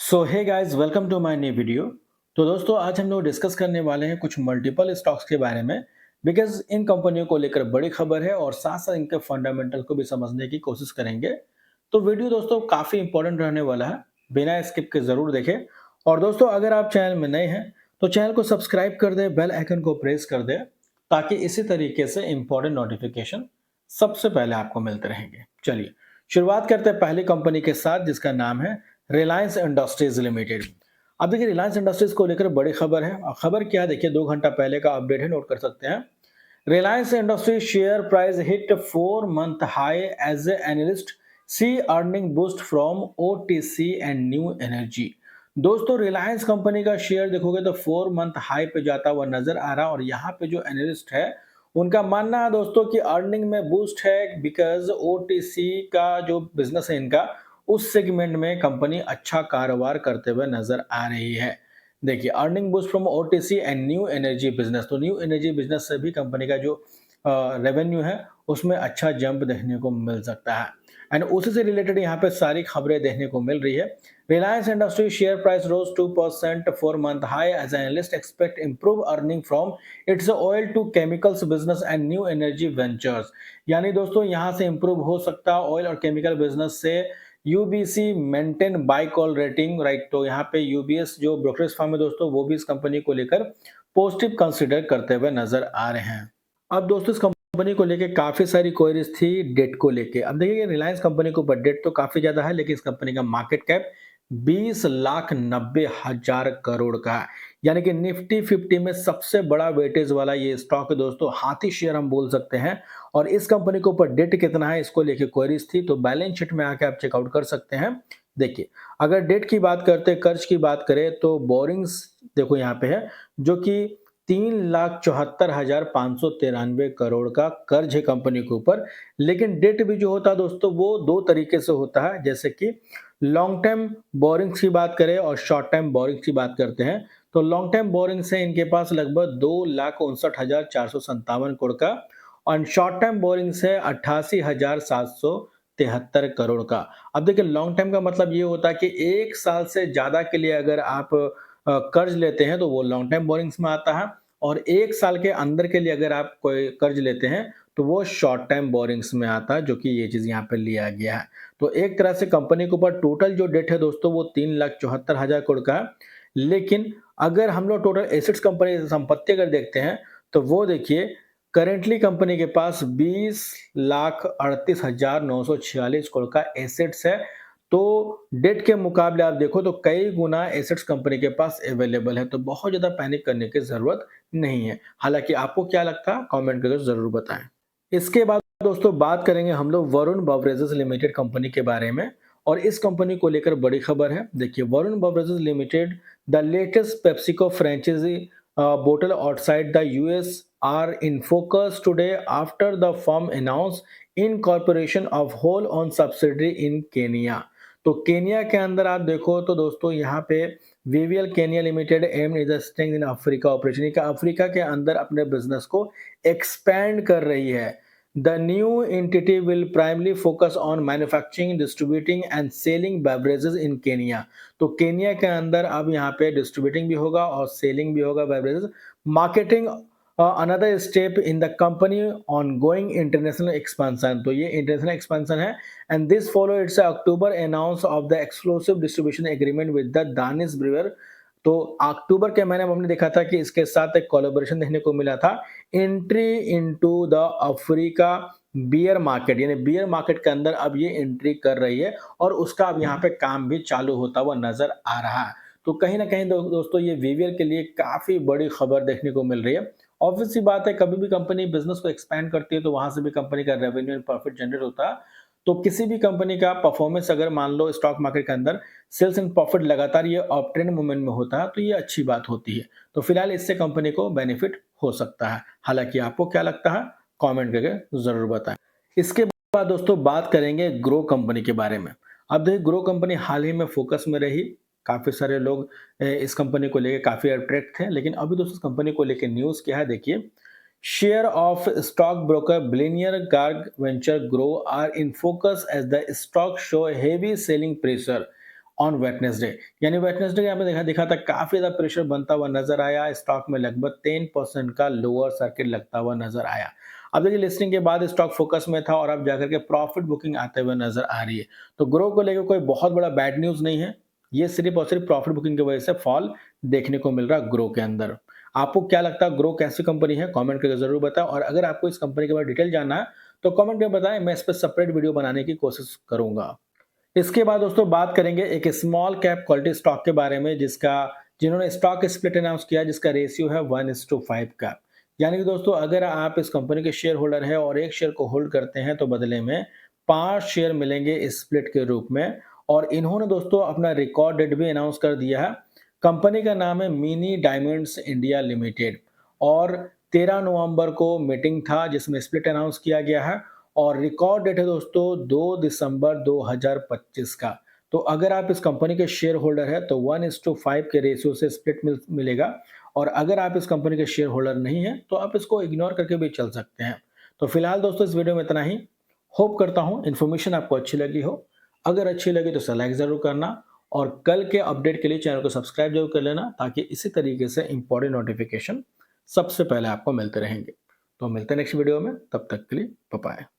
So hey guys, welcome to my new video. तो दोस्तों, आज हम लोग डिस्कस करने वाले हैं कुछ मल्टीपल स्टॉक्स के बारे में। बिकॉज इन कंपनियों को लेकर बड़ी खबर है और साथ साथ इनके फंडामेंटल को भी समझने की कोशिश करेंगे। तो वीडियो दोस्तों काफ़ी इंपॉर्टेंट रहने वाला है, बिना स्किप के ज़रूर देखें। और दोस्तों, अगर आप चैनल में नए हैं तो चैनल को सब्सक्राइब कर दें, बेल आइकन को प्रेस कर दें, ताकि इसी तरीके से इंपॉर्टेंट नोटिफिकेशन सबसे पहले आपको मिलते रहेंगे। चलिए शुरुआत करते हैं पहली कंपनी के साथ, जिसका नाम है रिलायंस इंडस्ट्रीज लिमिटेड। अब देखिए, रिलायंस इंडस्ट्रीज को लेकर बड़ी खबर है। और खबर क्या है, देखिए 2 घंटा पहले का अपडेट है, नोट कर सकते हैं। Reliance Industries share price hit 4 month high as analyst see earning boost from OTC and new energy. दोस्तों, रिलायंस कंपनी का शेयर देखोगे तो 4 मंथ हाई पे जाता हुआ नजर आ रहा है। और यहाँ पे जो एनालिस्ट है उनका मानना है दोस्तों कि अर्निंग में बूस्ट है, बिकॉज ओटीसी का जो बिजनेस है इनका, उस सेगमेंट में कंपनी अच्छा कारोबार करते हुए नजर आ रही है। देखिए, earning boost from OTC and new energy business, तो न्यू एनर्जी बिजनेस से भी कंपनी का जो रेवेन्यू है उसमें अच्छा जंप देखने को मिल सकता है। एंड उसी से रिलेटेड यहाँ पे सारी खबरें देखने को मिल रही है। Reliance industry share price rose 2% 4 month high as analyst expect improve earning from its oil to chemicals business and new energy ventures. यानी दोस्तों, यहाँ से इंप्रूव हो सकता है ऑयल और केमिकल बिजनेस से। UBC maintain by call rating, right. तो यहाँ पे यूबीएस जो ब्रोकरेज फर्म है दोस्तों, वो भी इस कंपनी को लेकर पॉजिटिव कंसीडर करते हुए नजर आ रहे हैं। अब दोस्तों, इस कंपनी को लेकर काफी सारी क्वेरीज थी डेट को लेके। अब देखिए, रिलायंस कंपनी के ऊपर डेट तो काफी ज्यादा है, लेकिन इस कंपनी का मार्केट कैप 20,90,000 करोड़ का है। यानी कि निफ्टी 50 में सबसे बड़ा वेटेज वाला ये स्टॉक है दोस्तों, हाथी शेयर हम बोल सकते हैं। और इस कंपनी के ऊपर डेट कितना है, इसको लेके क्वेरीज थी, तो बैलेंस शीट में आके आप चेकआउट कर सकते हैं। देखिए, अगर डेट की बात करते हैं, कर्ज की बात करें, तो बोरिंग्स देखो यहाँ पे है, जो कि 3,74,593 करोड़ का कर्ज है कंपनी के ऊपर। लेकिन डेट भी जो होता है दोस्तों, वो दो तरीके से होता है। जैसे कि लॉन्ग टर्म बोरिंग्स की बात करें और शॉर्ट टर्म बोरिंग्स की बात करते हैं, तो लॉन्ग टर्म बोरिंग से इनके पास लगभग 2,59,457 करोड़ का, और शॉर्ट टर्म बोरिंग से 88,773 करोड़ का। अब देखिए, लॉन्ग टर्म का मतलब ये होता है कि 1 साल से ज्यादा के लिए अगर आप कर्ज लेते हैं तो वो लॉन्ग टर्म बोरिंग्स में आता है। और 1 साल के अंदर के लिए अगर आप कोई कर्ज लेते हैं तो वो शॉर्ट टर्म बोरिंग्स में आता है, जो कि ये चीज यहाँ पे लिया गया है। तो एक तरह से कंपनी के ऊपर टोटल जो डेट है दोस्तों, वो 3,74,000 करोड़ का है। लेकिन अगर हम लोग टोटल एसेट्स कंपनी की संपत्ति अगर देखते हैं, तो वो देखिए, करेंटली कंपनी के पास 20,38,946 करोड़ का एसेट्स है। तो डेट के मुकाबले आप देखो तो कई गुना एसेट्स कंपनी के पास अवेलेबल है, तो बहुत ज्यादा पैनिक करने की जरूरत नहीं है। हालांकि आपको क्या लगता है, कमेंट करके जरूर बताएं। इसके बाद दोस्तों, बात करेंगे हम लोग वरुण बेवरेजेस लिमिटेड कंपनी के बारे में। और इस कंपनी को लेकर बड़ी खबर है। देखिए, Varun Beverages Limited, the latest PepsiCo franchisee bottle outside the US are in focus today after the firm announced incorporation of whole owned subsidiary in Kenya। तो केनिया के अंदर आप देखो तो दोस्तों, यहाँ पे V V L Kenya limited M is strength in Africa operation, का अफ्रीका के अंदर अपने बिजनेस को एक्सपैंड कर रही है। The new entity will primarily focus on manufacturing, distributing and selling beverages in Kenya। तो केनिया के अंदर अब यहाँ पे डिस्ट्रीब्यूटिंग भी होगा और सेलिंग भी होगा beverages. Marketing another step in the company ongoing international expansion, तो ये इंटरनेशनल एक्सपेंशन है। And this follow it's October announce of the exclusive distribution agreement with the Danish Breuer. तो अक्टूबर के महीने में हमने देखा था कि इसके साथ एक कोलैबोरेशन देखने को मिला था, entry into the Africa beer market, यानी बियर मार्केट के अंदर अब ये एंट्री कर रही है। और उसका अब यहाँ पे काम भी चालू होता हुआ नजर आ रहा है। तो कहीं ना कहीं दोस्तों, ये वीवीएल के लिए काफी बड़ी खबर देखने को मिल रही है। ऑब्वियस सी बात है, कभी भी कंपनी बिजनेस को एक्सपैंड करती है तो वहां से भी कंपनी का रेवेन्यू एंड प्रॉफिट जनरेट होता है। तो किसी भी कंपनी का परफॉर्मेंस अगर मान लो स्टॉक मार्केट के अंदर सेल्स एंड प्रॉफिट लगातार ये अप ट्रेंड मूवमेंट में होता है, तो ये अच्छी बात होती है। तो फिलहाल इससे कंपनी को बेनिफिट हो सकता है। हालांकि आपको क्या लगता है, कमेंट करके जरूर बताएं। इसके बाद दोस्तों, बात करेंगे ग्रो कंपनी के बारे में। अब देखिए, ग्रो कंपनी हाल ही में फोकस में रही। काफी सारे लोग इस कंपनी को लेकर काफी अट्रैक्ट थे। लेकिन अभी दोस्तों, इस कंपनी को लेकर न्यूज क्या है, देखिए। Share of stockbroker Billionaire Garg Venture Grow are in focus as the stock show heavy selling pressure on Wednesday, यानी वेडनेसडे यहाँ पे दिखा था काफ़ी ज़्यादा प्रेशर बनता हुआ नज़र आया, स्टॉक में लगभग 10% का लोअर सर्किट लगता हुआ नज़र आया। अब देखिए लिस्टिंग के बाद स्टॉक फोकस में था और अब जाकर के प्रॉफिट बुकिंग आते हुए नज़र आ रही है। तो ग्रो को लेकर कोई बहुत बड़ा बैड न्यूज़ नहीं है, ये सिर्फ़ और सिर्फ़ प्रॉफिट बुकिंग की वजह से फॉल देखने को मिल रहा है ग्रो के अंदर। आपको क्या लगता है ग्रो कैसी कंपनी है? कमेंट करके ज़रूर बताएँ और अगर आपको इस कंपनी के बारे में डिटेल जानना है, तो कमेंट में बताएँ, मैं इस पे सेपरेट वीडियो बनाने की कोशिश करूँगा। इसके बाद दोस्तों बात करेंगे एक स्मॉल कैप क्वालिटी स्टॉक के बारे में जिन्होंने स्टॉक स्प्लिट अनाउंस किया जिसका रेशियो है 1:5 का। यानी कि दोस्तों अगर आप इस कंपनी के शेयर होल्डर हैं और एक शेयर को होल्ड करते हैं तो बदले में 5 शेयर मिलेंगे स्प्लिट के रूप में और इन्होंने दोस्तों अपना रिकॉर्ड डेट भी अनाउंस कर दिया है। कंपनी का नाम है मिनी डायमंड्स इंडिया लिमिटेड और 13 नवंबर को मीटिंग था जिसमें स्प्लिट अनाउंस किया गया है और रिकॉर्ड डेट है दोस्तों 2 दिसंबर 2025 का। तो अगर आप इस कंपनी के शेयर होल्डर हैं तो 1:5 के रेशियो से स्प्लिट मिलेगा और अगर आप इस कंपनी के शेयर होल्डर नहीं हैं तो आप इसको इग्नोर करके भी चल सकते हैं। तो फिलहाल दोस्तों इस वीडियो में इतना ही। होप करता हूँ इन्फॉर्मेशन आपको अच्छी लगी हो। अगर अच्छी लगी तो इसे लाइक ज़रूर करना और कल के अपडेट के लिए चैनल को सब्सक्राइब जरूर कर लेना ताकि इसी तरीके से इंपॉर्टेंट नोटिफिकेशन सबसे पहले आपको मिलते रहेंगे। तो मिलते हैं नेक्स्ट वीडियो में, तब तक के लिए बाय बाय।